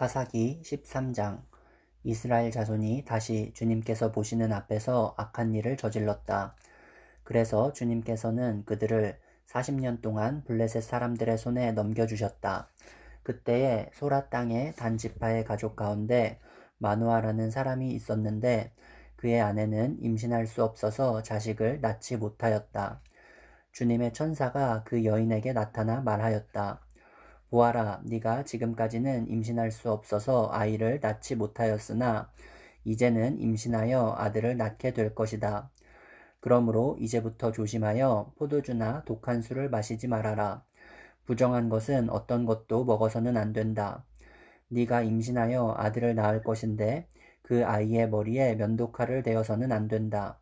사사기 13장. 이스라엘 자손이 다시 주님께서 보시는 앞에서 악한 일을 저질렀다. 그래서 주님께서는 그들을 40년 동안 블레셋 사람들의 손에 넘겨주셨다. 그때에 소라 땅의 단 지파의 가족 가운데 마누아라는 사람이 있었는데 그의 아내는 임신할 수 없어서 자식을 낳지 못하였다. 주님의 천사가 그 여인에게 나타나 말하였다. 보아라, 네가 지금까지는 임신할 수 없어서 아이를 낳지 못하였으나 이제는 임신하여 아들을 낳게 될 것이다. 그러므로 이제부터 조심하여 포도주나 독한 술을 마시지 말아라. 부정한 것은 어떤 것도 먹어서는 안 된다. 네가 임신하여 아들을 낳을 것인데 그 아이의 머리에 면도칼을 대어서는 안 된다.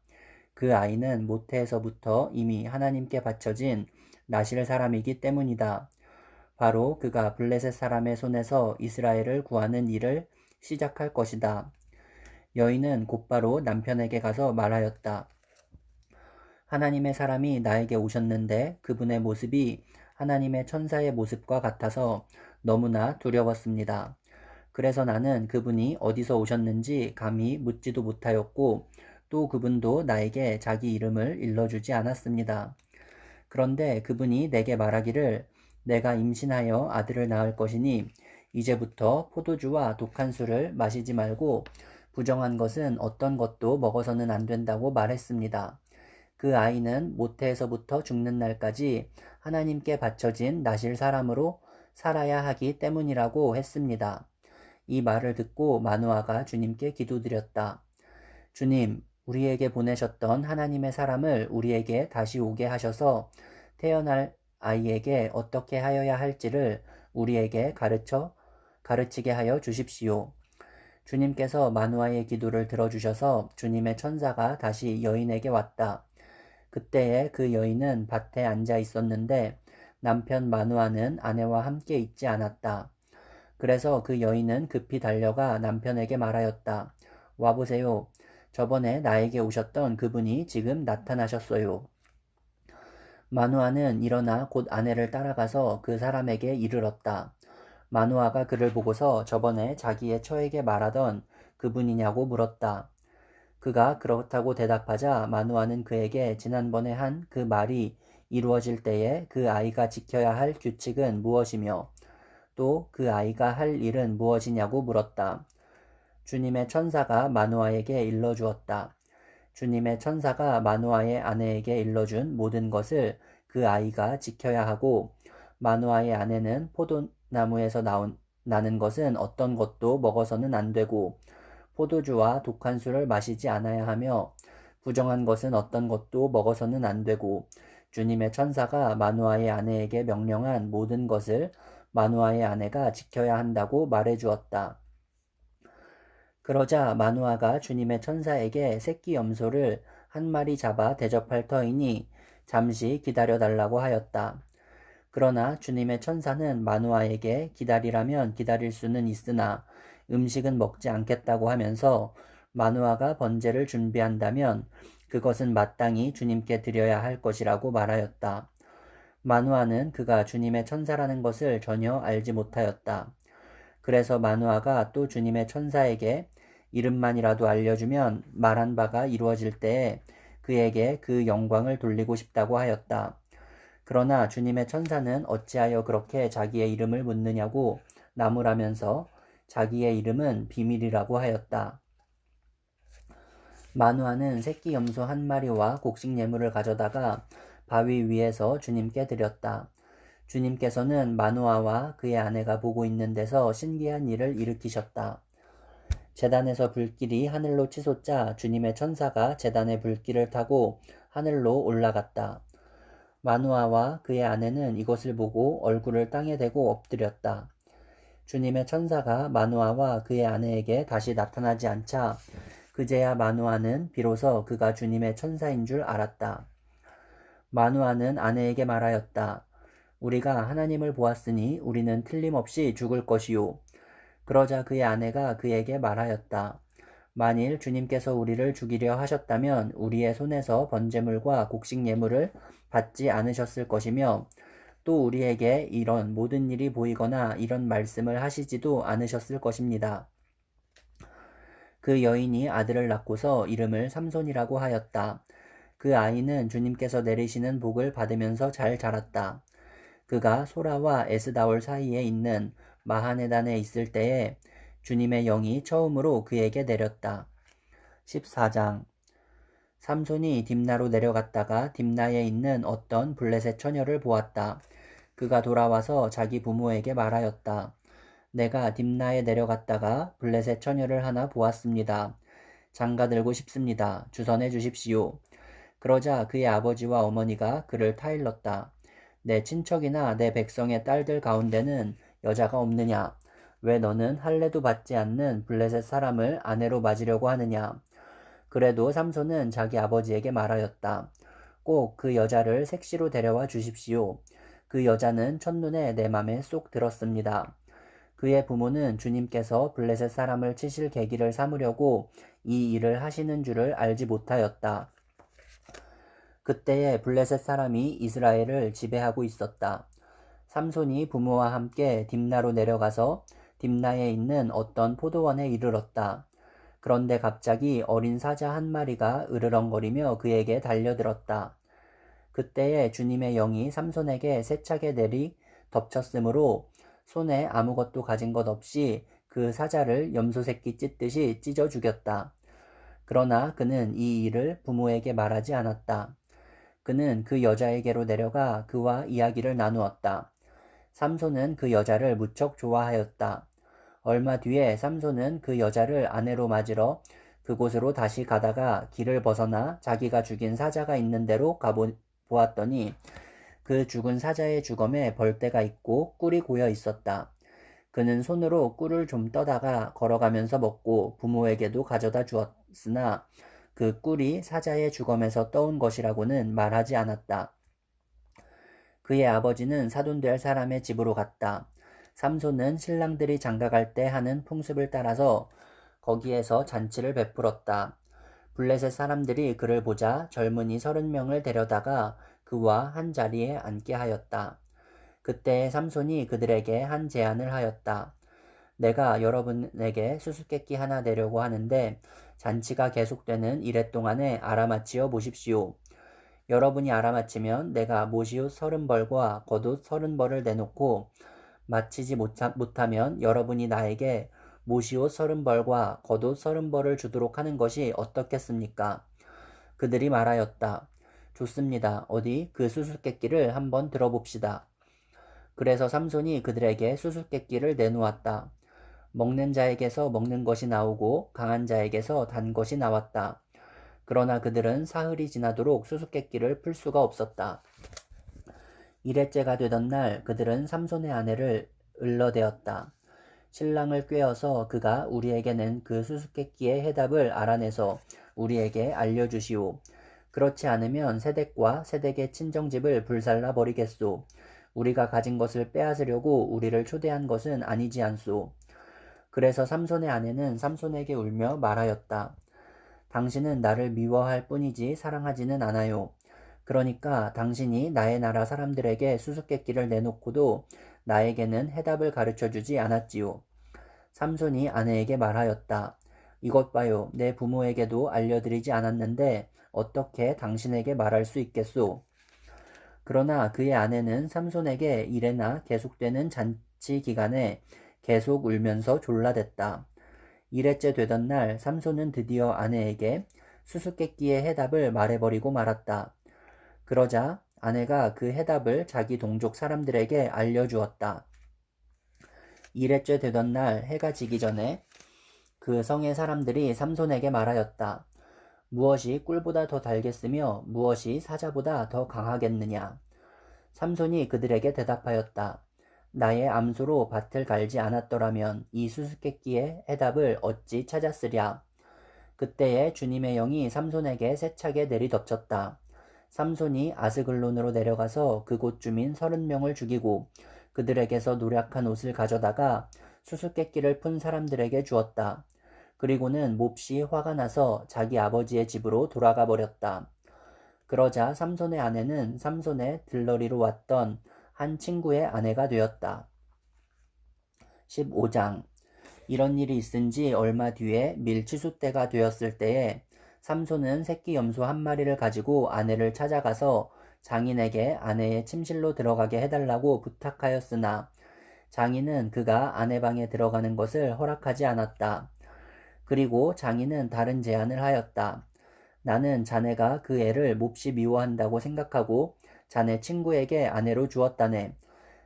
그 아이는 모태에서부터 이미 하나님께 바쳐진 나실 사람이기 때문이다. 바로 그가 블레셋 사람의 손에서 이스라엘을 구하는 일을 시작할 것이다. 여인은 곧바로 남편에게 가서 말하였다. 하나님의 사람이 나에게 오셨는데 그분의 모습이 하나님의 천사의 모습과 같아서 너무나 두려웠습니다. 그래서 나는 그분이 어디서 오셨는지 감히 묻지도 못하였고 또 그분도 나에게 자기 이름을 일러주지 않았습니다. 그런데 그분이 내게 말하기를 내가 임신하여 아들을 낳을 것이니 이제부터 포도주와 독한 술을 마시지 말고 부정한 것은 어떤 것도 먹어서는 안 된다고 말했습니다. 그 아이는 모태에서부터 죽는 날까지 하나님께 바쳐진 나실 사람으로 살아야 하기 때문이라고 했습니다. 이 말을 듣고 마누아가 주님께 기도드렸다. 주님, 우리에게 보내셨던 하나님의 사람을 우리에게 다시 오게 하셔서 태어날 아이에게 어떻게 하여야 할지를 우리에게 가르치게 하여 주십시오. 주님께서 마누아의 기도를 들어주셔서 주님의 천사가 다시 여인에게 왔다. 그때에 그 여인은 밭에 앉아 있었는데 남편 마누아는 아내와 함께 있지 않았다. 그래서 그 여인은 급히 달려가 남편에게 말하였다. 와보세요. 저번에 나에게 오셨던 그분이 지금 나타나셨어요. 마누아는 일어나 곧 아내를 따라가서 그 사람에게 이르렀다. 마누아가 그를 보고서 저번에 자기의 처에게 말하던 그분이냐고 물었다. 그가 그렇다고 대답하자 마누아는 그에게 지난번에 한 그 말이 이루어질 때에 그 아이가 지켜야 할 규칙은 무엇이며 또 그 아이가 할 일은 무엇이냐고 물었다. 주님의 천사가 마누아에게 일러주었다. 주님의 천사가 마누아의 아내에게 일러준 모든 것을 그 아이가 지켜야 하고 마누아의 아내는 포도나무에서 나는 것은 어떤 것도 먹어서는 안 되고 포도주와 독한 술을 마시지 않아야 하며 부정한 것은 어떤 것도 먹어서는 안 되고 주님의 천사가 마누아의 아내에게 명령한 모든 것을 마누아의 아내가 지켜야 한다고 말해 주었다. 그러자 마누아가 주님의 천사에게 새끼 염소를 한 마리 잡아 대접할 터이니 잠시 기다려달라고 하였다. 그러나 주님의 천사는 마누아에게 기다리라면 기다릴 수는 있으나 음식은 먹지 않겠다고 하면서 마누아가 번제를 준비한다면 그것은 마땅히 주님께 드려야 할 것이라고 말하였다. 마누아는 그가 주님의 천사라는 것을 전혀 알지 못하였다. 그래서 마누아가 또 주님의 천사에게 이름만이라도 알려주면 말한 바가 이루어질 때에 그에게 그 영광을 돌리고 싶다고 하였다. 그러나 주님의 천사는 어찌하여 그렇게 자기의 이름을 묻느냐고 나무라면서 자기의 이름은 비밀이라고 하였다. 마누아는 새끼 염소 한 마리와 곡식 예물을 가져다가 바위 위에서 주님께 드렸다. 주님께서는 마누아와 그의 아내가 보고 있는 데서 신기한 일을 일으키셨다. 제단에서 불길이 하늘로 치솟자 주님의 천사가 제단의 불길을 타고 하늘로 올라갔다. 마누아와 그의 아내는 이것을 보고 얼굴을 땅에 대고 엎드렸다. 주님의 천사가 마누아와 그의 아내에게 다시 나타나지 않자 그제야 마누아는 비로소 그가 주님의 천사인 줄 알았다. 마누아는 아내에게 말하였다. 우리가 하나님을 보았으니 우리는 틀림없이 죽을 것이요. 그러자 그의 아내가 그에게 말하였다. 만일 주님께서 우리를 죽이려 하셨다면 우리의 손에서 번제물과 곡식 예물을 받지 않으셨을 것이며 또 우리에게 이런 모든 일이 보이거나 이런 말씀을 하시지도 않으셨을 것입니다. 그 여인이 아들을 낳고서 이름을 삼손이라고 하였다. 그 아이는 주님께서 내리시는 복을 받으면서 잘 자랐다. 그가 소라와 에스다올 사이에 있는 마하네단에 있을 때에 주님의 영이 처음으로 그에게 내렸다. 14장 삼손이 딥나로 내려갔다가 딥나에 있는 어떤 블레셋 처녀를 보았다. 그가 돌아와서 자기 부모에게 말하였다. 내가 딥나에 내려갔다가 블레셋 처녀를 하나 보았습니다. 장가 들고 싶습니다. 주선해 주십시오. 그러자 그의 아버지와 어머니가 그를 타일렀다. 내 친척이나 내 백성의 딸들 가운데는 여자가 없느냐? 왜 너는 할례도 받지 않는 블레셋 사람을 아내로 맞으려고 하느냐? 그래도 삼손은 자기 아버지에게 말하였다. 꼭 그 여자를 색시로 데려와 주십시오. 그 여자는 첫눈에 내 맘에 쏙 들었습니다. 그의 부모는 주님께서 블레셋 사람을 치실 계기를 삼으려고 이 일을 하시는 줄을 알지 못하였다. 그때에 블레셋 사람이 이스라엘을 지배하고 있었다. 삼손이 부모와 함께 딥나로 내려가서 딥나에 있는 어떤 포도원에 이르렀다. 그런데 갑자기 어린 사자 한 마리가 으르렁거리며 그에게 달려들었다. 그때에 주님의 영이 삼손에게 세차게 내리 덮쳤으므로 손에 아무것도 가진 것 없이 그 사자를 염소 새끼 찢듯이 찢어 죽였다. 그러나 그는 이 일을 부모에게 말하지 않았다. 그는 그 여자에게로 내려가 그와 이야기를 나누었다. 삼손은 그 여자를 무척 좋아하였다. 얼마 뒤에 삼손은 그 여자를 아내로 맞으러 그곳으로 다시 가다가 길을 벗어나 자기가 죽인 사자가 있는 데로 보았더니 그 죽은 사자의 주검에 벌떼가 있고 꿀이 고여 있었다. 그는 손으로 꿀을 좀 떠다가 걸어가면서 먹고 부모에게도 가져다 주었으나 그 꿀이 사자의 주검에서 떠온 것이라고는 말하지 않았다. 그의 아버지는 사돈될 사람의 집으로 갔다. 삼손은 신랑들이 장가갈 때 하는 풍습을 따라서 거기에서 잔치를 베풀었다. 블레셋 사람들이 그를 보자 젊은이 30명을 데려다가 그와 한 자리에 앉게 하였다. 그때 삼손이 그들에게 한 제안을 하였다. 내가 여러분에게 수수께끼 하나 내려고 하는데 잔치가 계속되는 이래 동안에 알아맞히어 보십시오. 여러분이 알아맞히면 내가 모시옷 30벌과 겉옷 30벌을 내놓고 마치지 못하면 여러분이 나에게 모시옷 30벌과 겉옷 30벌을 주도록 하는 것이 어떻겠습니까? 그들이 말하였다. 좋습니다. 어디 그 수수께끼를 한번 들어봅시다. 그래서 삼손이 그들에게 수수께끼를 내놓았다. 먹는 자에게서 먹는 것이 나오고 강한 자에게서 단 것이 나왔다. 그러나 그들은 사흘이 지나도록 수수께끼를 풀 수가 없었다. 일회째가 되던 날 그들은 삼손의 아내를 을러대었다. 신랑을 꾀어서 그가 우리에게 낸 그 수수께끼의 해답을 알아내서 우리에게 알려주시오. 그렇지 않으면 세댁과 세댁의 친정집을 불살라 버리겠소. 우리가 가진 것을 빼앗으려고 우리를 초대한 것은 아니지 않소. 그래서 삼손의 아내는 삼손에게 울며 말하였다. 당신은 나를 미워할 뿐이지 사랑하지는 않아요. 그러니까 당신이 나의 나라 사람들에게 수수께끼를 내놓고도 나에게는 해답을 가르쳐주지 않았지요. 삼손이 아내에게 말하였다. 이것 봐요. 내 부모에게도 알려드리지 않았는데 어떻게 당신에게 말할 수 있겠소? 그러나 그의 아내는 삼손에게 이래나 계속되는 잔치 기간에 계속 울면서 졸라댔다. 일회째 되던 날 삼손은 드디어 아내에게 수수께끼의 해답을 말해버리고 말았다. 그러자 아내가 그 해답을 자기 동족 사람들에게 알려주었다. 일회째 되던 날 해가 지기 전에 그 성의 사람들이 삼손에게 말하였다. 무엇이 꿀보다 더 달겠으며 무엇이 사자보다 더 강하겠느냐. 삼손이 그들에게 대답하였다. 나의 암소로 밭을 갈지 않았더라면 이 수수께끼의 해답을 어찌 찾았으랴. 그때에 주님의 영이 삼손에게 세차게 내리덮쳤다. 삼손이 아스글론으로 내려가서 그곳 주민 30명을 죽이고 그들에게서 노략한 옷을 가져다가 수수께끼를 푼 사람들에게 주었다. 그리고는 몹시 화가 나서 자기 아버지의 집으로 돌아가 버렸다. 그러자 삼손의 아내는 삼손의 들러리로 왔던 한 친구의 아내가 되었다. 15장. 이런 일이 있은 지 얼마 뒤에 밀치수 때가 되었을 때에 삼손은 새끼 염소 한 마리를 가지고 아내를 찾아가서 장인에게 아내의 침실로 들어가게 해달라고 부탁하였으나 장인은 그가 아내 방에 들어가는 것을 허락하지 않았다. 그리고 장인은 다른 제안을 하였다. 나는 자네가 그 애를 몹시 미워한다고 생각하고 자네 친구에게 아내로 주었다네.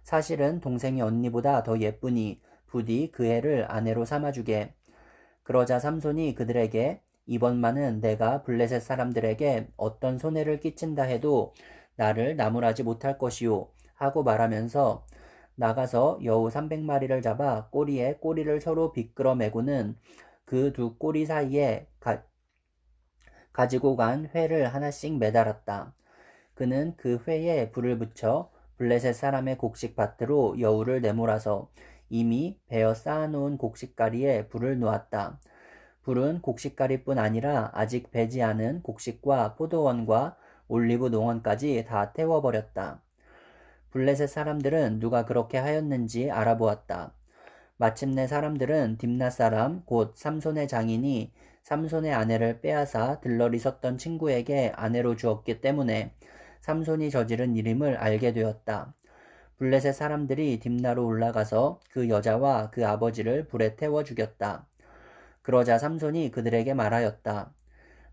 사실은 동생이 언니보다 더 예쁘니 부디 그 애를 아내로 삼아주게. 그러자 삼손이 그들에게 이번만은 내가 블레셋 사람들에게 어떤 손해를 끼친다 해도 나를 나무라지 못할 것이요 하고 말하면서 나가서 여우 300마리를 잡아 꼬리에 꼬리를 서로 비끌어 매고는 그 두 꼬리 사이에 가지고 간 회를 하나씩 매달았다. 그는 그 회에 불을 붙여 블레셋 사람의 곡식밭으로 여우를 내몰아서 이미 베어 쌓아놓은 곡식가리에 불을 놓았다. 불은 곡식가리뿐 아니라 아직 배지 않은 곡식과 포도원과 올리브 농원까지 다 태워버렸다. 블레셋 사람들은 누가 그렇게 하였는지 알아보았다. 마침내 사람들은 딥낫 사람 곧 삼손의 장인이 삼손의 아내를 빼앗아 들러리 섰던 친구에게 아내로 주었기 때문에 삼손이 저지른 일임을 알게 되었다. 블레셋 사람들이 딥나로 올라가서 그 여자와 그 아버지를 불에 태워 죽였다. 그러자 삼손이 그들에게 말하였다.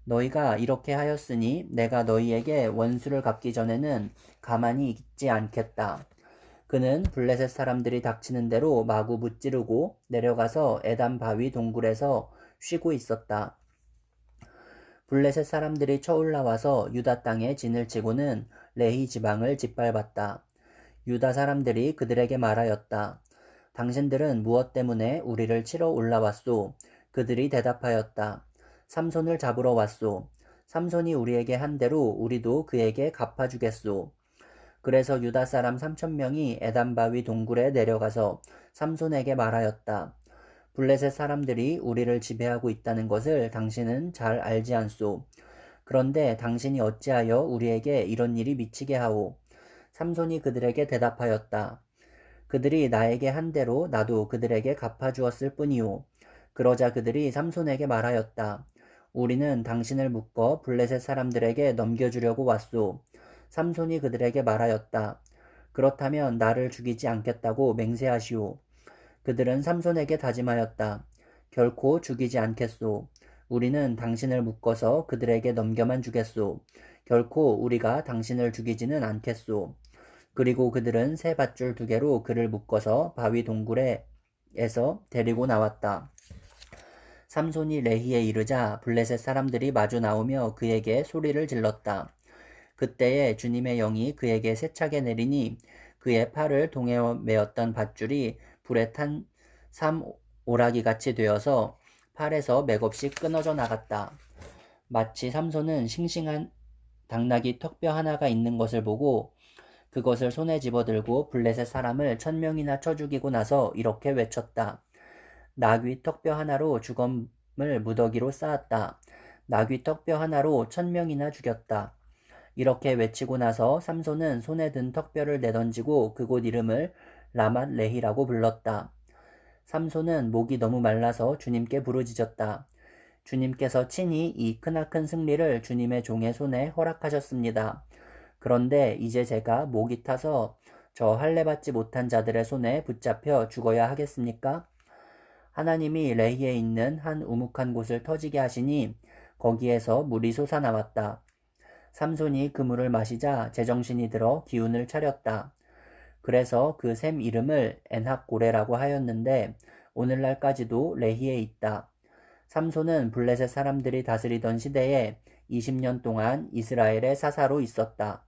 너희가 이렇게 하였으니 내가 너희에게 원수를 갚기 전에는 가만히 있지 않겠다. 그는 블레셋 사람들이 닥치는 대로 마구 무찌르고 내려가서 에단 바위 동굴에서 쉬고 있었다. 블레셋 사람들이 쳐올라와서 유다 땅에 진을 치고는 레히 지방을 짓밟았다. 유다 사람들이 그들에게 말하였다. 당신들은 무엇 때문에 우리를 치러 올라왔소? 그들이 대답하였다. 삼손을 잡으러 왔소. 삼손이 우리에게 한 대로 우리도 그에게 갚아주겠소. 그래서 유다 사람 3,000명이 에단 바위 동굴에 내려가서 삼손에게 말하였다. 블레셋 사람들이 우리를 지배하고 있다는 것을 당신은 잘 알지 않소. 그런데 당신이 어찌하여 우리에게 이런 일이 미치게 하오? 삼손이 그들에게 대답하였다. 그들이 나에게 한 대로 나도 그들에게 갚아주었을 뿐이오. 그러자 그들이 삼손에게 말하였다. 우리는 당신을 묶어 블레셋 사람들에게 넘겨주려고 왔소. 삼손이 그들에게 말하였다. 그렇다면 나를 죽이지 않겠다고 맹세하시오. 그들은 삼손에게 다짐하였다. 결코 죽이지 않겠소. 우리는 당신을 묶어서 그들에게 넘겨만 주겠소. 결코 우리가 당신을 죽이지는 않겠소. 그리고 그들은 새 밧줄 2개로 그를 묶어서 바위 동굴에서 데리고 나왔다. 삼손이 레히에 이르자 블레셋 사람들이 마주 나오며 그에게 소리를 질렀다. 그때에 주님의 영이 그에게 세차게 내리니 그의 팔을 동에 메었던 밧줄이 불에 탄 삼오라기같이 되어서 팔에서 맥없이 끊어져 나갔다. 마치 삼손은 싱싱한 당나귀 턱뼈 하나가 있는 것을 보고 그것을 손에 집어들고 블레셋 사람을 1,000명이나 쳐 죽이고 나서 이렇게 외쳤다. 나귀 턱뼈 하나로 죽음을 무더기로 쌓았다. 나귀 턱뼈 하나로 1,000명이나 죽였다. 이렇게 외치고 나서 삼손은 손에 든 턱뼈를 내던지고 그곳 이름을 라맛 레히라고 불렀다. 삼손은 목이 너무 말라서 주님께 부르짖었다. 주님께서 친히 이 크나큰 승리를 주님의 종의 손에 허락하셨습니다. 그런데 이제 제가 목이 타서 저 할례받지 못한 자들의 손에 붙잡혀 죽어야 하겠습니까? 하나님이 레히에 있는 한 우묵한 곳을 터지게 하시니 거기에서 물이 솟아나왔다. 삼손이 그 물을 마시자 제정신이 들어 기운을 차렸다. 그래서 그 샘 이름을 엔학고레라고 하였는데 오늘날까지도 레히에 있다. 삼손은 블레셋 사람들이 다스리던 시대에 20년 동안 이스라엘의 사사로 있었다.